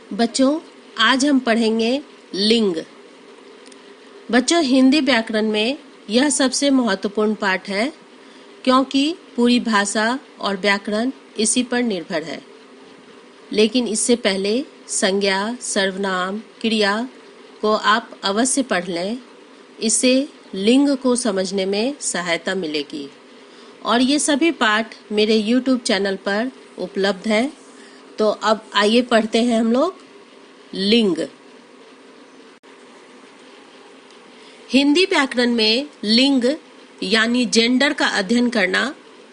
बच्चों, आज हम पढ़ेंगे लिंग। बच्चों, हिंदी व्याकरण में यह सबसे महत्वपूर्ण पाठ है क्योंकि पूरी भाषा और व्याकरण इसी पर निर्भर है। लेकिन इससे पहले संज्ञा, सर्वनाम, क्रिया को आप अवश्य पढ़ लें। इससे लिंग को समझने में सहायता मिलेगी। और ये सभी पाठ मेरे YouTube चैनल पर उपलब्ध है। तो अब आइए पढ़ते हैं हम लोग लिंग। हिंदी व्याकरण में लिंग यानी जेंडर का अध्ययन करना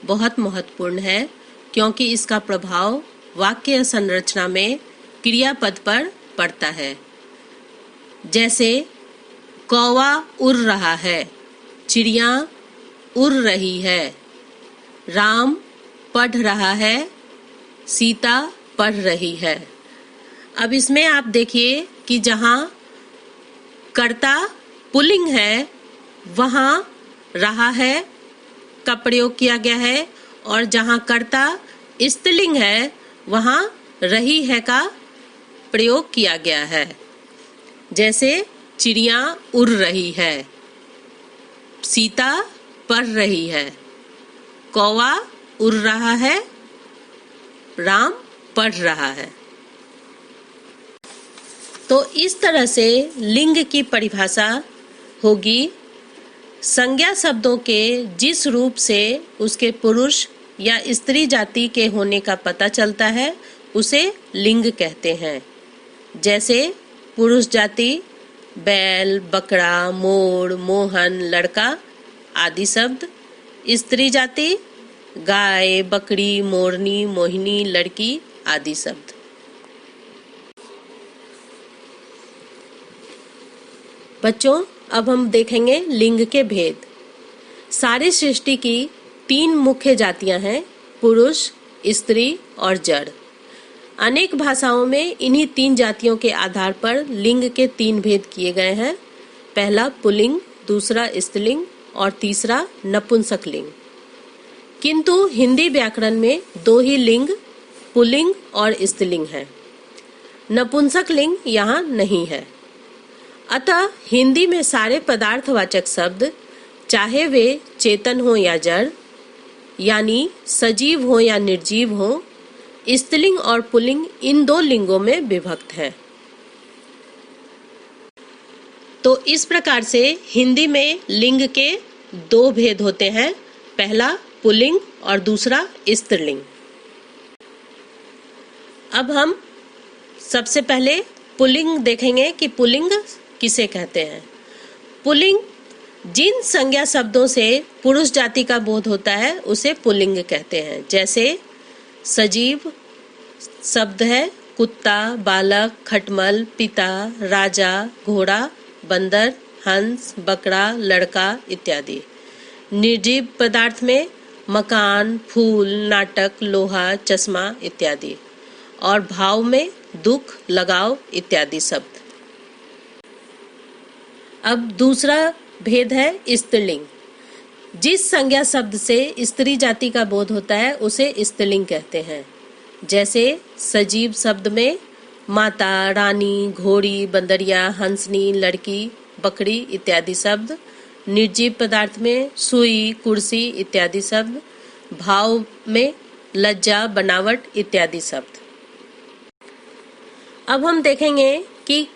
बहुत महत्वपूर्ण है क्योंकि इसका प्रभाव वाक्य संरचना में क्रियापद पर पड़ता है। जैसे कौवा उड़ रहा है, चिड़िया उड़ रही है, राम पढ़ रहा है, सीता पढ़ रही है। अब इसमें आप देखिए कि जहाँ कर्ता पुल्लिंग है वहाँ रहा है का प्रयोग किया गया है, और जहाँ कर्ता स्त्रीलिंग है वहाँ रही है का प्रयोग किया गया है। जैसे चिड़िया उड़ रही है, सीता पढ़ रही है, कौवा उड़ रहा है, राम पढ़ रहा है। तो इस तरह से लिंग की परिभाषा होगी संज्ञा शब्दों के जिस रूप से उसके पुरुष या स्त्री जाति के होने का पता चलता है उसे लिंग कहते हैं। जैसे पुरुष जाति बैल, बकरा, मोर, मोहन, लड़का आदि शब्द, स्त्री जाति गाय, बकरी, मोरनी, मोहिनी, लड़की आदि शब्द। बच्चों, अब हम देखेंगे लिंग के भेद। सारी सृष्टि की 3 मुख्य जातियां हैं, पुरुष, स्त्री और जड़। अनेक भाषाओं में इन्हीं 3 जातियों के आधार पर लिंग के 3 भेद किए गए हैं। पहला पुल्लिंग, दूसरा स्त्रीलिंग और तीसरा नपुंसक लिंग। किंतु हिंदी व्याकरण में 2 ही लिंग, पुल्लिंग और स्त्रीलिंग है। नपुंसक लिंग यहाँ नहीं है। अतः हिंदी में सारे पदार्थवाचक शब्द, चाहे वे चेतन हो या जड़, यानी सजीव हो या निर्जीव हो, स्त्रीलिंग और पुल्लिंग इन 2 लिंगों में विभक्त है। तो इस प्रकार से हिंदी में लिंग के 2 भेद होते हैं, पहला पुल्लिंग और दूसरा स्त्रीलिंग। अब हम सबसे पहले पुल्लिंग देखेंगे कि पुल्लिंग किसे कहते हैं। पुल्लिंग जिन संज्ञा शब्दों से पुरुष जाति का बोध होता है उसे पुल्लिंग कहते हैं। जैसे सजीव शब्द है कुत्ता, बालक, खटमल, पिता, राजा, घोड़ा, बंदर, हंस, बकरा, लड़का इत्यादि। निर्जीव पदार्थ में मकान, फूल, नाटक, लोहा, चश्मा इत्यादि। और भाव में दुख, लगाव इत्यादि शब्द। अब दूसरा भेद है स्त्रीलिंग। जिस संज्ञा शब्द से स्त्री जाति का बोध होता है उसे स्त्रीलिंग कहते हैं। जैसे सजीव शब्द में माता, रानी, घोड़ी, बंदरिया, हंसनी, लड़की, बकरी इत्यादि शब्द। निर्जीव पदार्थ में सुई, कुर्सी इत्यादि शब्द। भाव में लज्जा, बनावट इत्यादि शब्द। अब हम देखेंगे कि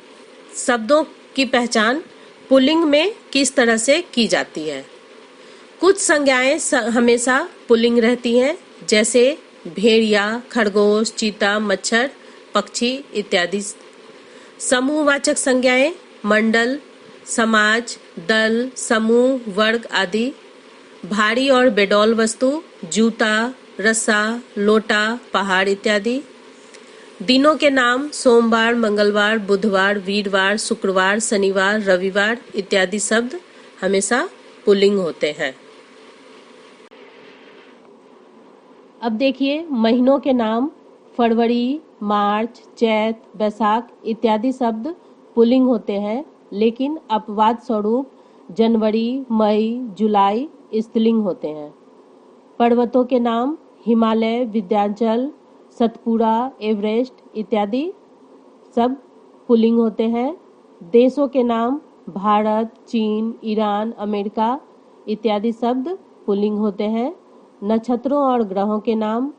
शब्दों की पहचान पुल्लिंग में किस तरह से की जाती है। कुछ संज्ञाएं हमेशा पुल्लिंग रहती हैं, जैसे भेड़िया, खरगोश, चीता, मच्छर, पक्षी इत्यादि। समूहवाचक संज्ञाएं मंडल, समाज, दल, समूह, वर्ग आदि। भारी और बेडौल वस्तु जूता, रस्सा, लोटा, पहाड़ इत्यादि। दिनों के नाम सोमवार, मंगलवार, बुधवार, वीरवार, शुक्रवार, शनिवार, रविवार इत्यादि शब्द हमेशा पुल्लिंग होते हैं। अब देखिए महीनों के नाम फरवरी, मार्च, चैत, बैसाख इत्यादि शब्द पुल्लिंग होते हैं, लेकिन अपवाद स्वरूप जनवरी, मई, जुलाई स्त्रीलिंग होते हैं। पर्वतों के नाम हिमालय, विंध्याचल, सतपुड़ा, एवरेस्ट इत्यादि सब पुल्लिंग होते हैं। देशों के नाम भारत, चीन, ईरान, अमेरिका इत्यादि शब्द पुल्लिंग होते हैं। नक्षत्रों और ग्रहों के नाम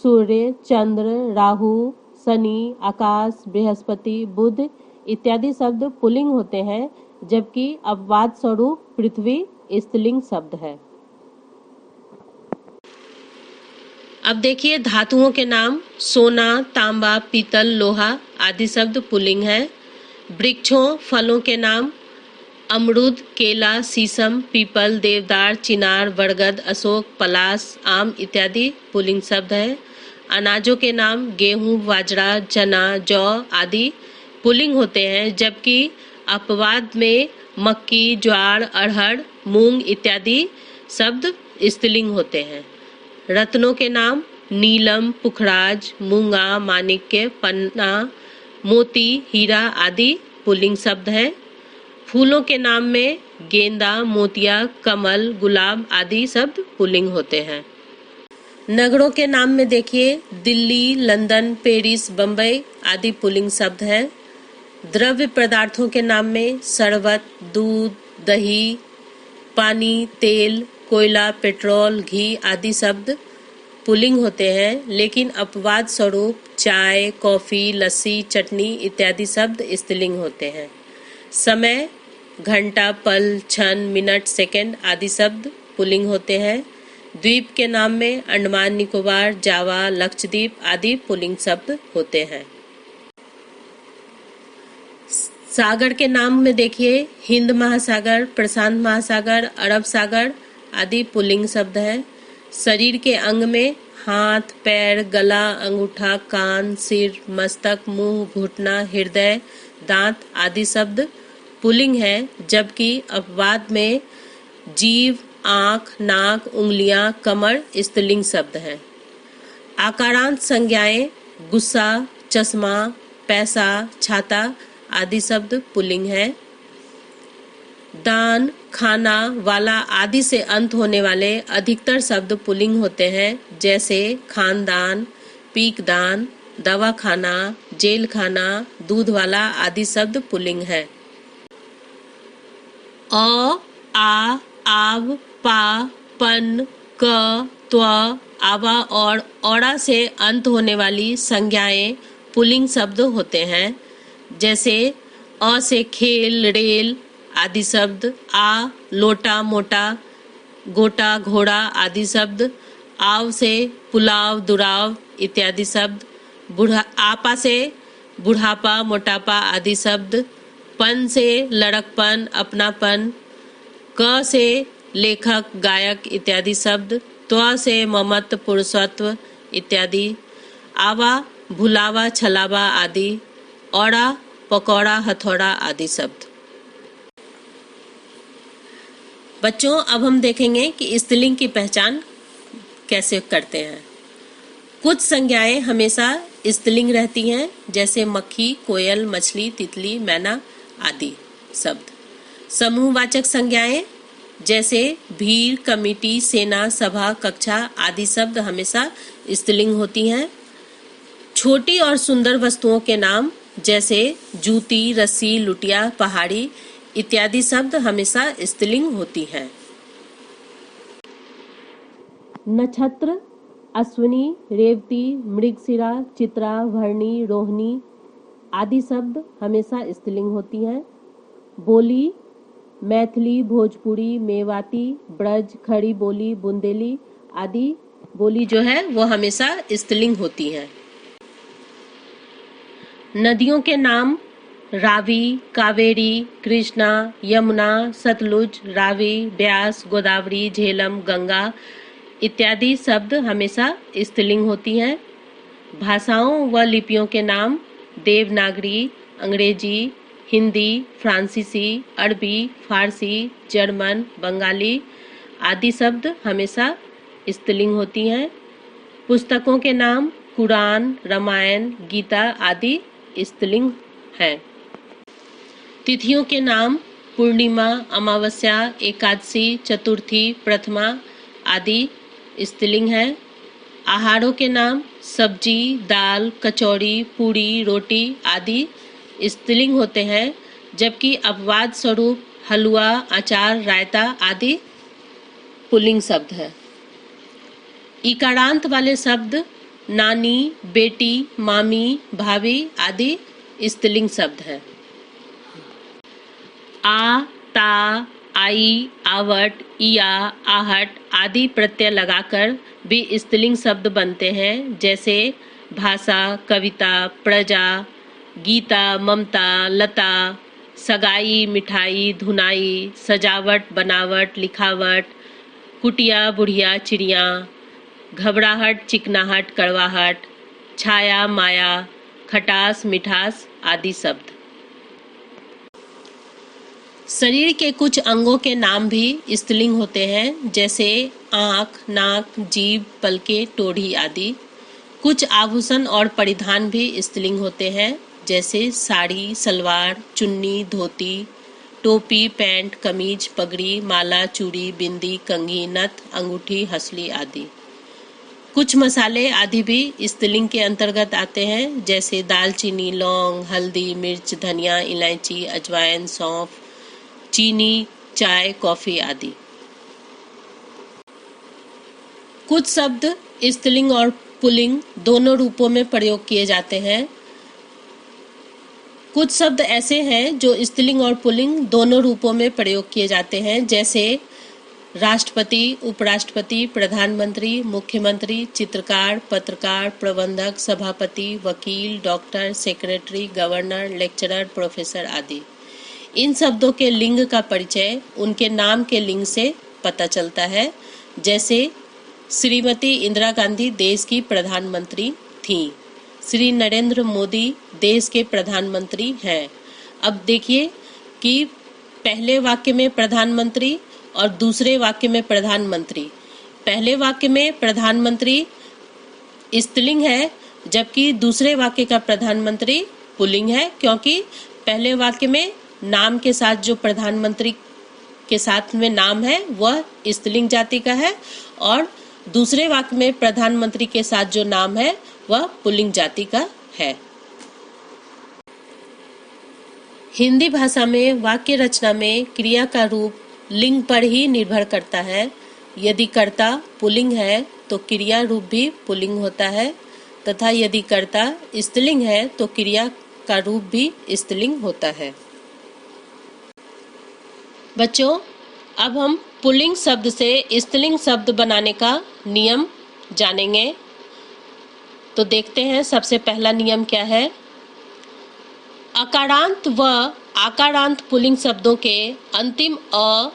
सूर्य, चंद्र, राहु, शनि, आकाश, बृहस्पति, बुध इत्यादि शब्द पुल्लिंग होते हैं, जबकि अपवाद स्वरूप पृथ्वी स्त्रीलिंग शब्द है। अब देखिए धातुओं के नाम सोना, तांबा, पीतल, लोहा आदि शब्द पुल्लिंग है। वृक्षों, फलों के नाम अमरूद, केला, शीशम, पीपल, देवदार, चिनार, बरगद, अशोक, पलाश, आम इत्यादि पुल्लिंग शब्द है। अनाजों के नाम गेहूं, बाजरा, चना, जौ आदि पुल्लिंग होते हैं, जबकि अपवाद में मक्की, ज्वार, अरहर, मूंग इत्यादि शब्द स्त्रीलिंग होते हैं। रत्नों के नाम नीलम, पुखराज, मूंगा, माणिक्य, पन्ना, मोती, हीरा आदि पुल्लिंग शब्द हैं। फूलों के नाम में गेंदा, मोतिया, कमल, गुलाब आदि शब्द पुल्लिंग होते हैं। नगरों के नाम में देखिए दिल्ली, लंदन, पेरिस, बम्बई आदि पुल्लिंग शब्द हैं। द्रव्य पदार्थों के नाम में शरबत, दूध, दही, पानी, तेल, कोयला, पेट्रोल, घी आदि शब्द पुल्लिंग होते हैं, लेकिन अपवाद स्वरूप चाय, कॉफी, लस्सी, चटनी इत्यादि शब्द स्त्रीलिंग होते हैं। समय, घंटा, पल, क्षण, मिनट, सेकंड आदि शब्द पुल्लिंग होते हैं। द्वीप के नाम में अंडमान निकोबार, जावा, लक्षद्वीप आदि पुल्लिंग शब्द होते हैं। सागर के नाम में देखिए हिंद महासागर, प्रशांत महासागर, अरब सागर आदि पुल्लिंग शब्द हैं। शरीर के अंग में हाथ, पैर, गला, अंगूठा, कान, सिर, मस्तक, मुंह, घुटना, हृदय, दांत आदि शब्द पुल्लिंग है, जबकि अपवाद में जीभ, आंख, नाक, उंगलियां, कमर स्त्रीलिंग शब्द हैं। आकारांत संज्ञाएं गुस्सा, चश्मा, पैसा, छाता आदि शब्द पुल्लिंग है। दान, खाना, वाला आदि से अंत होने वाले अधिकतर शब्द पुल्लिंग होते हैं, जैसे खानदान, पीकदान, दवाखाना, जेल खाना, दूध वाला आदि शब्द पुल्लिंग है। अ, आ, आव, पा, पन, क, त्व, आवा और औड़ा से अंत होने वाली संज्ञाएं पुल्लिंग शब्द होते हैं, जैसे अ से खेल, रेल आदि शब्द, आ, लोटा, मोटा, गोटा, घोड़ा आदि शब्द, आव से पुलाव, दुराव इत्यादि शब्द, आपा से बुढ़ापा, मोटापा आदि शब्द, पन से लड़कपन, अपनापन, क से लेखक, गायक इत्यादि शब्द, त्व से ममत्व, पुरुषत्व इत्यादि, आवा, भुलावा, छलावा आदि, औड़ा, पकौड़ा, हथौड़ा आदि शब्द। बच्चों, अब हम देखेंगे कि स्त्रीलिंग की पहचान कैसे करते हैं। कुछ संज्ञाएं हमेशा स्त्रीलिंग रहती हैं, जैसे मक्खी, कोयल, मछली, तितली, मैना आदि शब्द। समूहवाचक संज्ञाएं जैसे भीड़, कमेटी, सेना, सभा, कक्षा आदि शब्द हमेशा स्त्रीलिंग होती हैं। छोटी और सुंदर वस्तुओं के नाम जैसे जूती, रस्सी, लुटिया, पहाड़ी इत्यादि शब्द हमेशा स्त्रीलिंग होती हैं। नक्षत्र अश्विनी, रेवती, मृगशिरा, चित्रा, भरणी, रोहिणी आदि शब्द हमेशा स्त्रीलिंग होती हैं। बोली मैथिली, भोजपुरी, मेवाती, ब्रज, खड़ी बोली, बुंदेली आदि बोली जो है वो हमेशा स्त्रीलिंग होती हैं। नदियों के नाम रावी, कावेरी, कृष्णा, यमुना, सतलुज, रावी, ब्यास, गोदावरी, झेलम, गंगा इत्यादि शब्द हमेशा स्त्रीलिंग होती हैं। भाषाओं व लिपियों के नाम देवनागरी, अंग्रेजी, हिंदी, फ्रांसीसी, अरबी, फारसी, जर्मन, बंगाली आदि शब्द हमेशा स्त्रीलिंग होती हैं। पुस्तकों के नाम कुरान, रामायण, गीता आदि स्त्रीलिंग हैं। तिथियों के नाम पूर्णिमा, अमावस्या, एकादशी, चतुर्थी, प्रथमा आदि स्त्रीलिंग हैं। आहारों के नाम सब्जी, दाल, कचौड़ी, पूड़ी, रोटी आदि स्त्रीलिंग होते हैं, जबकि अपवाद स्वरूप हलवा, अचार, रायता आदि पुल्लिंग शब्द है। इकारांत वाले शब्द नानी, बेटी, मामी, भाभी आदि स्त्रीलिंग शब्द है। आ, ता, आई, आवट, इया, आहट आदि प्रत्यय लगाकर भी स्त्रीलिंग शब्द बनते हैं, जैसे भाषा, कविता, प्रजा, गीता, ममता, लता, सगाई, मिठाई, धुनाई, सजावट, बनावट, लिखावट, कुटिया, बुढ़िया, चिड़िया, घबराहट, चिकनाहट, कड़वाहट, छाया, माया, खटास, मिठास आदि शब्द। शरीर के कुछ अंगों के नाम भी स्त्रीलिंग होते हैं, जैसे आँख, नाक, जीभ, पलकें, टोढ़ी आदि। कुछ आभूषण और परिधान भी स्त्रीलिंग होते हैं, जैसे साड़ी, सलवार, चुन्नी, धोती, टोपी, पैंट, कमीज, पगड़ी, माला, चूड़ी, बिंदी, कंघी, नथ, अंगूठी, हंसली आदि। कुछ मसाले आदि भी स्त्रीलिंग के अंतर्गत आते हैं, जैसे दालचीनी, लौंग, हल्दी, मिर्च, धनिया, इलायची, अजवाइन, सौंफ, चीनी, चाय, कॉफी आदि। कुछ शब्द स्त्रीलिंग और पुल्लिंग दोनों रूपों में प्रयोग किए जाते हैं। कुछ शब्द ऐसे हैं जो स्त्रीलिंग और पुल्लिंग दोनों रूपों में प्रयोग किए जाते हैं, जैसे राष्ट्रपति, उपराष्ट्रपति, प्रधानमंत्री, मुख्यमंत्री, चित्रकार, पत्रकार, प्रबंधक, सभापति, वकील, doctor, secretary, governor, lecturer, professor आदि। इन शब्दों के लिंग का परिचय उनके नाम के लिंग से पता चलता है, जैसे श्रीमती इंदिरा गांधी देश की प्रधानमंत्री थीं, श्री नरेंद्र मोदी देश के प्रधानमंत्री हैं। अब देखिए कि पहले वाक्य में प्रधानमंत्री और दूसरे वाक्य में प्रधानमंत्री। पहले वाक्य में प्रधानमंत्री स्त्रीलिंग है, जबकि दूसरे वाक्य का प्रधानमंत्री पुल्लिंग है, क्योंकि पहले वाक्य में नाम के साथ जो प्रधानमंत्री के साथ में नाम है वह स्त्रीलिंग जाति का है, और दूसरे वाक्य में प्रधानमंत्री के साथ जो नाम है वह पुल्लिंग जाति का है। हिंदी भाषा में वाक्य रचना में क्रिया का रूप लिंग पर ही निर्भर करता है। यदि कर्ता पुल्लिंग है तो क्रिया रूप भी पुल्लिंग होता है, तथा यदि कर्ता स्त्रीलिंग है तो क्रिया का रूप भी स्त्रीलिंग होता है। बच्चों, अब हम पुल्लिंग शब्द से स्त्रीलिंग शब्द बनाने का नियम जानेंगे। तो देखते हैं सबसे पहला नियम क्या है। अकारांत व आकारांत पुल्लिंग शब्दों के अंतिम अ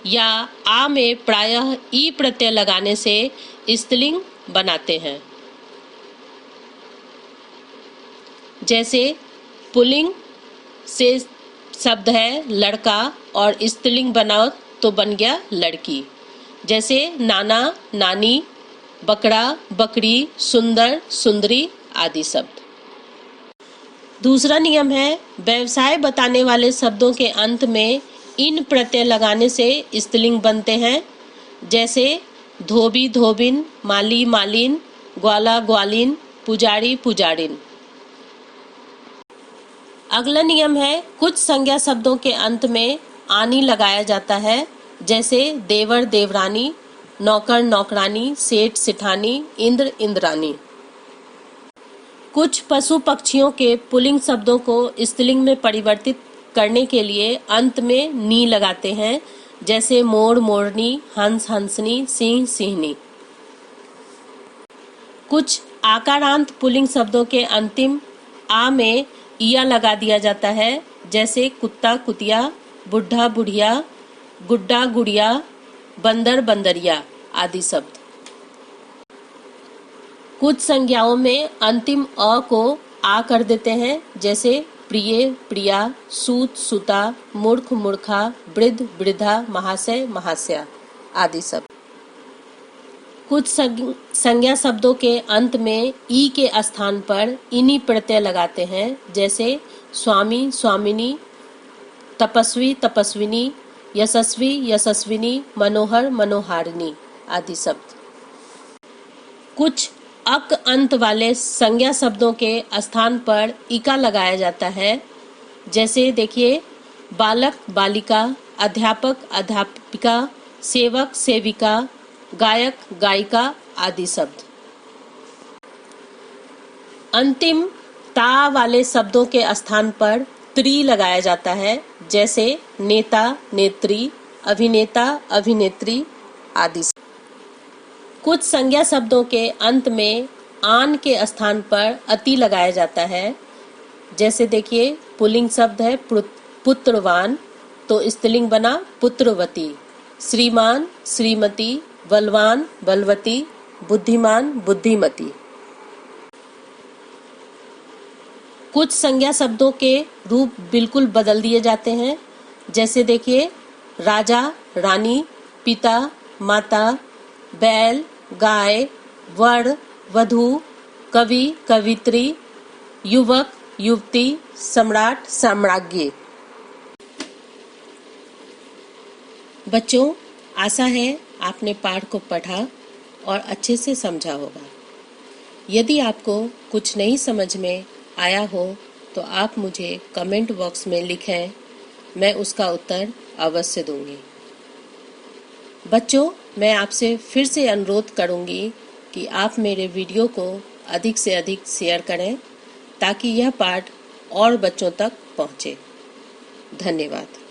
या आ में प्रायः ई प्रत्यय लगाने से स्त्रीलिंग बनाते हैं। जैसे पुल्लिंग से शब्द है लड़का और स्त्रीलिंग बनाओ तो बन गया लड़की, जैसे नाना, नानी, बकरा, बकरी, सुंदर, सुंदरी आदि शब्द। दूसरा नियम है व्यवसाय बताने वाले शब्दों के अंत में इन प्रत्यय लगाने से स्त्रीलिंग बनते हैं, जैसे धोबी, धोबिन, माली, मालिन, ग्वाला, ग्वालिन, पुजारी, पुजारिन। अगला नियम है कुछ संज्ञा शब्दों के अंत में आनी लगाया जाता है, जैसे देवर, देवरानी, नौकर, नौकरानी, सेठ, सेठानी, इंद्र, इंद्रानी। कुछ पशु पक्षियों के पुल्लिंग शब्दों को स्त्रीलिंग में परिवर्तित करने के लिए अंत में नी लगाते हैं, जैसे मोर, मोरनी, हंस, हंसनी, सिंह, सिंहनी। कुछ आकारांत पुल्लिंग शब्दों के अंतिम आ में इया लगा दिया जाता है, जैसे कुत्ता, कुतिया, बुढ़ा, बुढ़िया, गुड्डा, गुड़िया, बंदर, बंदरिया आदि शब्द। कुछ संज्ञाओं में अंतिम अ को आ कर देते हैं, जैसे प्रिय, प्रिया, सूत, सूता, मूर्ख, मूर्खा, वृद्ध, वृद्धा, महाशय, महाशया आदि शब्द। कुछ संज्ञा शब्दों के अंत में ई के स्थान पर इनी प्रत्यय लगाते हैं, जैसे स्वामी, स्वामिनी, तपस्वी, तपस्विनी, यशस्वी, यशस्विनी, मनोहर, मनोहारिणी आदि शब्द। कुछ अक अंत वाले संज्ञा शब्दों के स्थान पर इका लगाया जाता है। जैसे देखिए, बालक बालिका, अध्यापक अध्यापिका, सेवक सेविका, गायक गायिका आदि शब्द। अंतिम ता वाले शब्दों के स्थान पर त्री लगाया जाता है। जैसे नेता नेत्री, अभिनेता अभिनेत्री आदि। कुछ संज्ञा शब्दों के अंत में आन के स्थान पर अति लगाया जाता है। जैसे देखिए, पुल्लिंग शब्द है पुत्रवान, तो स्त्रीलिंग बना पुत्रवती। श्रीमान श्रीमती, बलवान बलवती, बुद्धिमान बुद्धिमती। कुछ संज्ञा शब्दों के रूप बिल्कुल बदल दिए जाते हैं। जैसे देखिए, राजा रानी, पिता माता, बैल गाय, वर वधू, कवि कवित्री, युवक युवती, सम्राट साम्राज्ञी। बच्चों, आशा है आपने पाठ को पढ़ा और अच्छे से समझा होगा। यदि आपको कुछ नहीं समझ में आया हो तो आप मुझे कमेंट बॉक्स में लिखें, मैं उसका उत्तर अवश्य दूंगी। बच्चों, मैं आपसे फिर से अनुरोध करूंगी कि आप मेरे वीडियो को अधिक से अधिक शेयर करें ताकि यह पाठ और बच्चों तक पहुंचे। धन्यवाद।